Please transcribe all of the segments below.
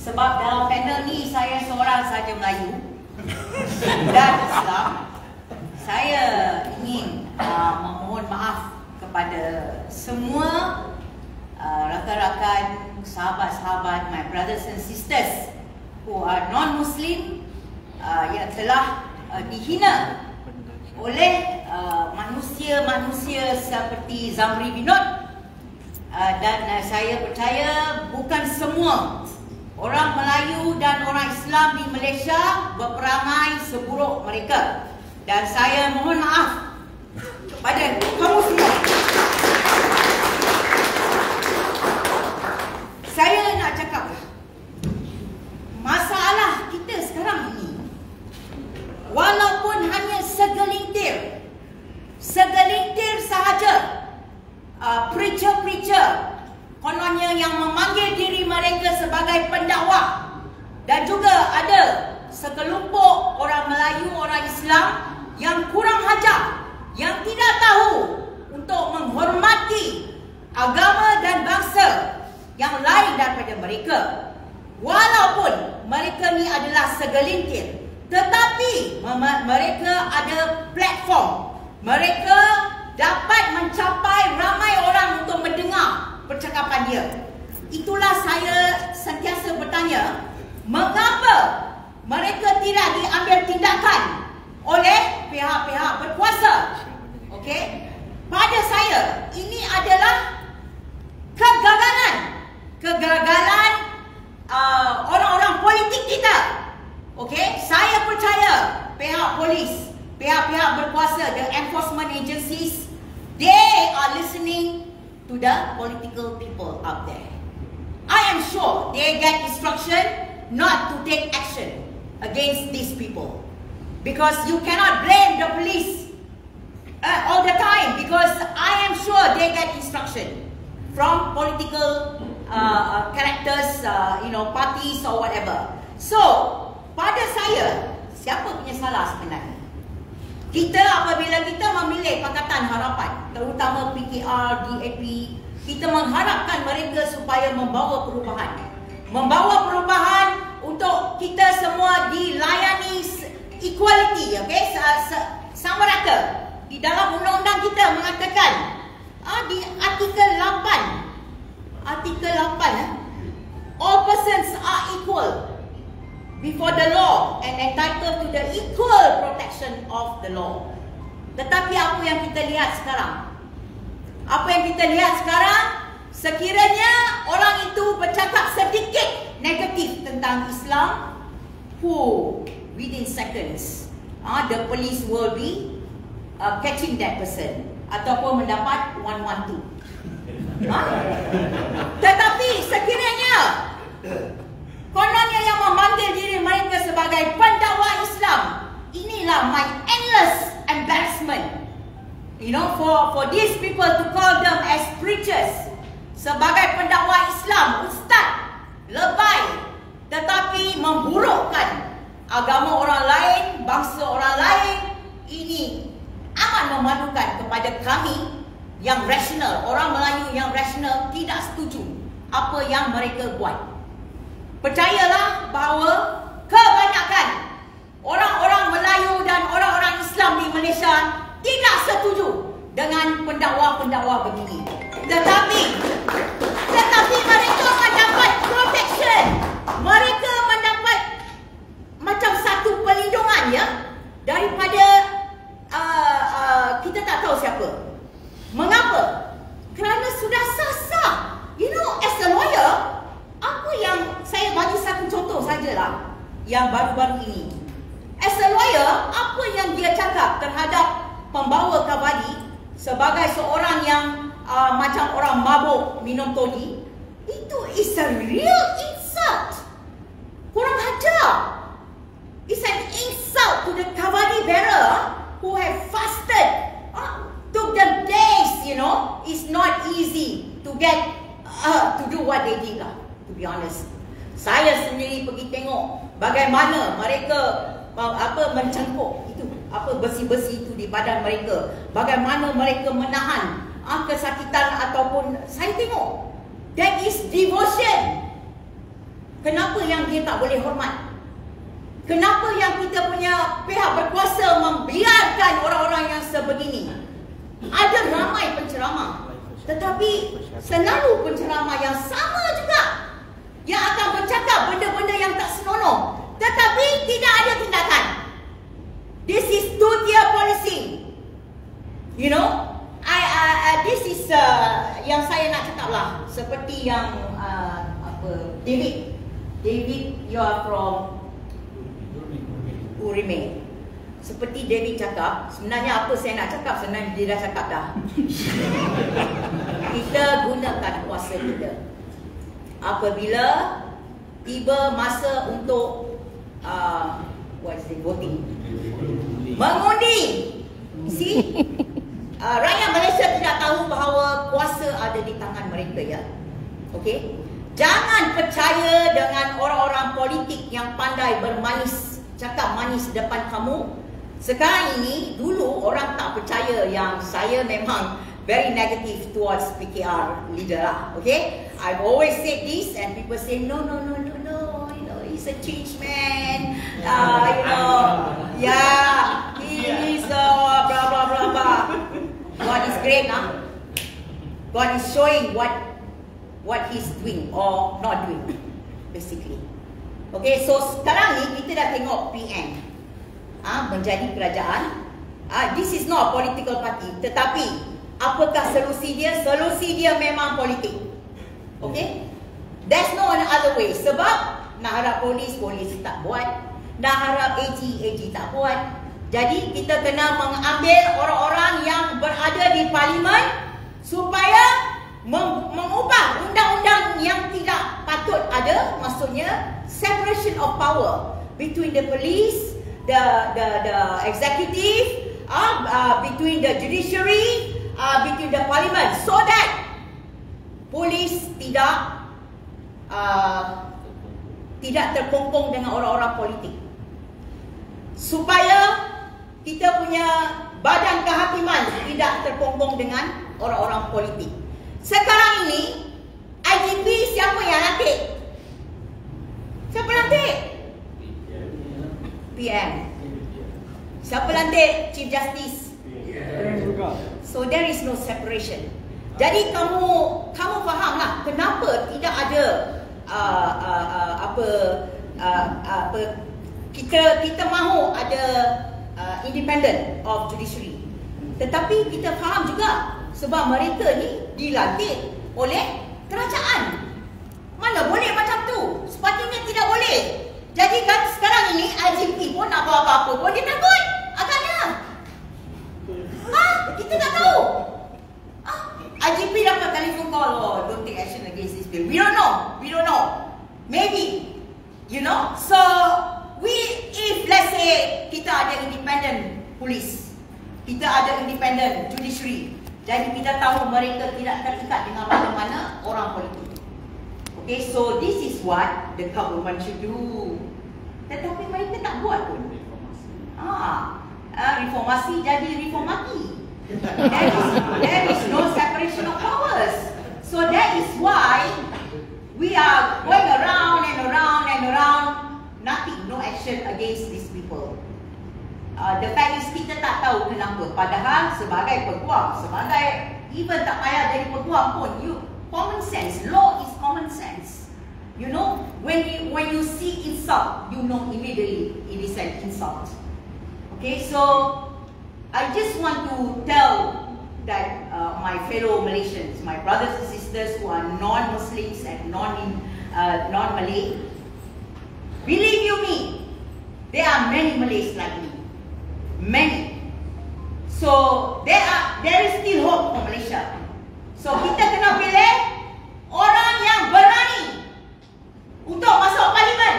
Sebab dalam panel ni saya seorang saja Melayu dan Islam. Saya ingin memohon maaf kepada semua rakan-rakan, sahabat-sahabat, my brothers and sisters who are non-Muslim yang telah dihina oleh manusia-manusia seperti Zamri Binod. Dan saya percaya bukan semua orang Melayu dan orang Islam di Malaysia berperangai seburuk mereka. Dan saya mohon maaf kepada kamu semua. Saya nak cakap, masalah kita sekarang ini, walaupun hanya segelintir sahaja preacher kononnya yang memanggil diri mereka sebagai pendakwa, dan juga ada sekelompok orang Melayu, orang Islam yang kurang ajar, yang tidak tahu untuk menghormati agama dan bangsa yang lain daripada mereka. Walaupun mereka ni adalah segelintir, tetapi mereka ada platform. Mereka dapat mencapai ramai orang untuk mendengar percakapan dia. Itulah saya sentiasa bertanya, mengapa mereka tidak diambil tindakan oleh pihak-pihak berkuasa? Okey, pada saya ini adalah kegagalan orang-orang politik kita. Okey, saya percaya pihak polis, pihak-pihak berkuasa, the enforcement agencies, they are listening to the political people out there. I am sure they get instruction not to take action against these people, because you cannot blame the police all the time, because I am sure they get instruction from political characters, parties or whatever. So, pada saya, siapa punya salah sebenarnya? Kita apabila kita memilih Pakatan Harapan, terutama PKR, DAP, kita mengharapkan mereka supaya membawa perubahan. Membawa perubahan untuk kita semua dilayani equality, okay? Sama rata. Di dalam undang-undang kita mengatakan di artikel 8, all persons are equal before the law and entitled to the equal protection of the law. Tetapi apa yang kita lihat sekarang? Sekiranya orang itu bercakap sedikit negatif tentang Islam, within seconds, the police will be catching that person ataupun mendapat 112. Tetapi sekiranya kononnya yang memanggil diri mereka sebagai pendakwa Islam, inilah my endless embarrassment. For these people to call them as preachers, sebagai pendakwa Islam, ustaz, lebay, tetapi memburukkan agama orang lain, bangsa orang lain. Ini amat memalukan kepada kami yang rasional, orang Melayu yang rasional tidak setuju apa yang mereka buat. Percayalah bahawa kebanyakan orang-orang Melayu dan orang-orang Islam di Malaysia tidak setuju dengan pendakwa-pendakwa begini. Tetapi mereka mendapat protection. Mereka mendapat macam satu perlindungan, ya, daripada kita tak tahu siapa. Mengapa? Kerana sudah sah-sah. As a lawyer, apa yang saya bagi satu contoh sajalah yang baru-baru ini. As a lawyer, apa yang dia cakap terhadap pembawa kavali sebagai seorang yang macam orang mabuk minum toddy, itu is a real insult. Kurang ajar. It's an insult to the kavali bearer who have fasted. Took them days, It's not easy to get to do what they did lah, to be honest. Saya sendiri pergi tengok bagaimana mereka mencengkuk itu, besi-besi itu di badan mereka, bagaimana mereka menahan kesakitan ataupun, saya tengok that is devotion. Kenapa yang dia tak boleh hormat? Kenapa yang kita punya pihak berkuasa membiarkan orang-orang yang sebegini? Ada ramai penceramah, tetapi selalu penceramah yang sama juga yang akan bercakap benda-benda yang tak senonoh, tetapi tidak ada tindakan. This is two-tier policy. You know, this is yang saya nak cakap lah. Seperti yang David, you are from Urime. Seperti David cakap, sebenarnya apa saya nak cakap, sebenarnya dia dah cakap dah. Kita gunakan kuasa kita. Apabila tiba masa untuk voting, mengundi. See? Rakyat Malaysia tidak tahu bahawa kuasa ada di tangan mereka, ya. Okey? Jangan percaya dengan orang-orang politik yang pandai bermanis, cakap manis depan kamu. Sekarang ini, dulu orang tak percaya yang saya memang very negative towards PKR leader lah. Okay? I've always said this and people say, no, you know, he's a change man. You know, yeah, he is blah, blah, blah, blah. God is great, huh? God is showing what he's doing or not doing, basically. Okay, so sekarang ni kita dah tengok PM menjadi kerajaan. This is not a political party, tetapi apakah solusi dia? Solusi dia memang politik. Okay, there's no other way. Sebab nak harap polis tak buat, nak harap AG tak buat. Jadi kita kena mengambil orang-orang yang berada di parlimen supaya mengubah undang-undang yang tidak patut ada, maksudnya separation of power between the police, the executive, between the judiciary, between the parliament, so that polis tidak terkongkong dengan orang-orang politik, supaya kita punya badan kehakiman tidak terkongkong dengan orang-orang politik. Sekarang ini IGP siapa yang lantik? Siapa lantik? PM. Siapa lantik? Chief Justice. So there is no separation. Jadi kamu fahamlah kenapa tidak ada kita mahu ada independent of judiciary. Tetapi kita faham juga sebab mereka ni dilantik oleh kerajaan. Mana boleh macam tu? Sepatutnya tidak boleh. Jadi kan sekarang ini IGP pun nak buat apa-apa pun dia takut agaknya. Kita tak tahu. IGP dapat telefon call, don't take action against this bill. We don't know. Maybe, you know. So if let's say kita ada independent police, kita ada independent judiciary, jadi kita tahu mereka tidak terikat dengan mana-mana orang politik. Okay, so this is what the government should do. Tetapi mereka tak buat pun. Reformasi jadi reformati. There is no separation of powers. So that is why we are going around and around and around, nothing, no action against these people. The fact is kita tak tahu kenapa. Padahal sebagai peguam, even tak payah jadi peguam pun, common sense, law is common sense. You know, when you see insult, you know immediately it is an insult. Okay, so I just want to tell that my fellow Malaysians, my brothers and sisters who are non-Muslims and non-Malay, believe you me, there are many Malays like me. Many. So there is still hope for Malaysia. So kita kena pilih orang yang berani untuk masuk parlimen,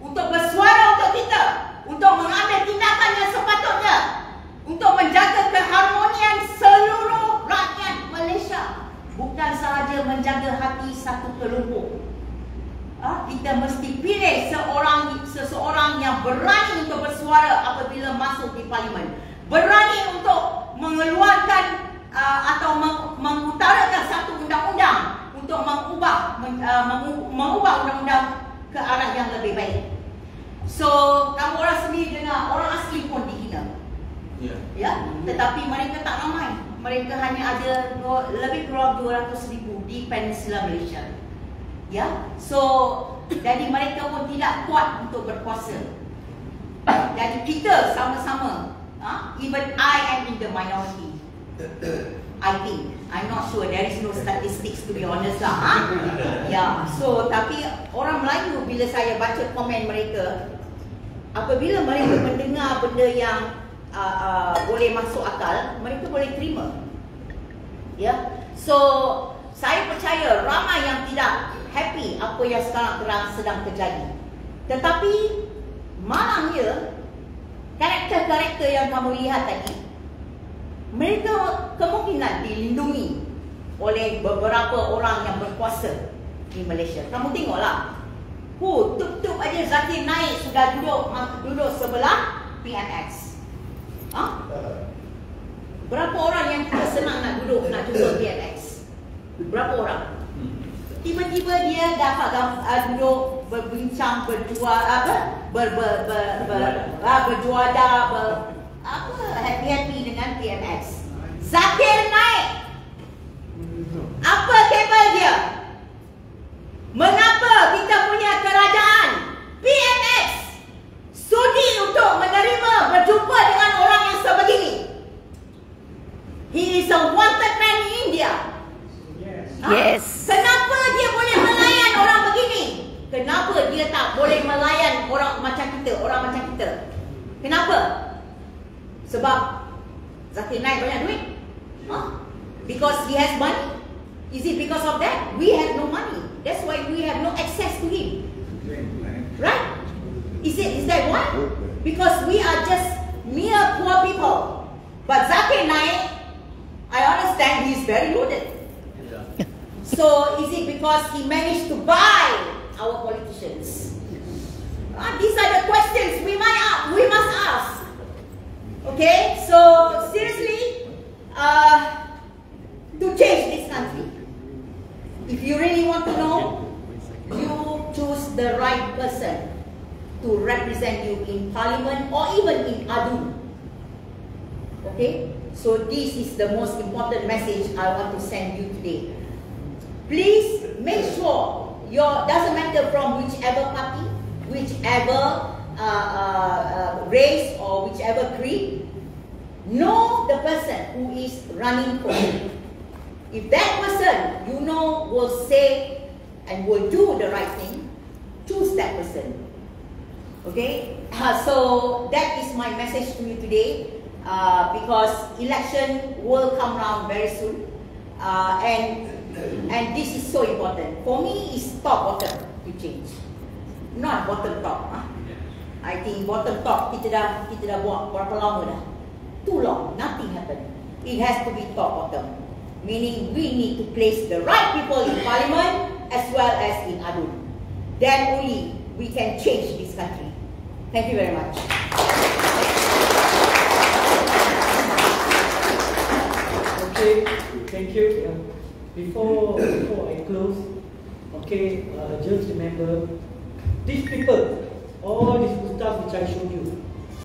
untuk bersuara untuk kita, untuk mengambil tindakan yang sepatutnya, untuk menjaga keharmonian seluruh rakyat Malaysia, bukan sahaja menjaga hati satu kelompok. Kita mesti pilih seseorang yang berani untuk bersuara apabila masuk di parlimen, berani untuk mengeluarkan atau mengutarakan satu undang-undang untuk mengubah undang-undang ke arah yang lebih baik. So, kamu orang sendiri dengar orang asli pun dihina. Ya, tetapi mereka tak ramai. Mereka hanya ada lebih kurang 200,000 di Peninsula Malaysia. Ya, so jadi mereka pun tidak kuat untuk berkuasa. Jadi kita sama-sama, even I am in the minority. I think, I'm not sure, there is no statistics to be honest lah. Ya, so tapi orang Melayu bila saya baca komen mereka, apabila mereka mendengar benda yang boleh masuk akal, mereka boleh terima. Ya, so saya percaya ramai yang tidak happy apa yang sekarang sedang terjadi. Tetapi malangnya karakter-karakter yang kamu lihat tadi, mereka kemungkinan dilindungi oleh beberapa orang yang berkuasa di Malaysia. Kamu tengoklah, tup-tup aja Zakir Naik sudah duduk sebelah PNX. Berapa orang yang kita senang nak duduk nak jumpa PNX? Berapa orang? Tiba-tiba dia dapat duduk berbincang, berjuada, happy-happy dengan PNX. Zakir Naik, apa kabel dia? Mengapa kita punya kerajaan PNX sudi untuk menerima berjumpa dengan orang yang sebegini? He is a wanted man in India. Yes. Kenapa dia boleh melayan orang begini? Kenapa dia tak boleh melayan orang macam kita? Kenapa? Sebab Zakir Naik banyak duit? Because he has money? Is it because of that? We have no money. That's why we have no access to him. Right? Is that why? Because we are just mere poor people. But Zakir Naik, I understand he is very loaded. So is it because he managed to buy our politicians? These are the questions we must ask. Okay, so seriously, to change this country, if you really want to know, you choose the right person to represent you in Parliament or even in ADU. Okay, so this is the most important message I want to send you today. Please make sure doesn't matter from whichever party, whichever race or whichever creed, know the person who is running for you. If that person you know will say and will do the right thing, choose that person. Okay, so that is my message to you today, because election will come around very soon, and this is so important. For me, it's top bottom to change, not bottom top. I think bottom top kita dah buat berapa lama dah? Too long, nothing happened. It has to be top bottom, meaning we need to place the right people in Parliament as well as in ADU. Then only we can change this country. Thank you very much. Okay, thank you. Before I close, okay, just remember, these people, all these stuff which I showed you,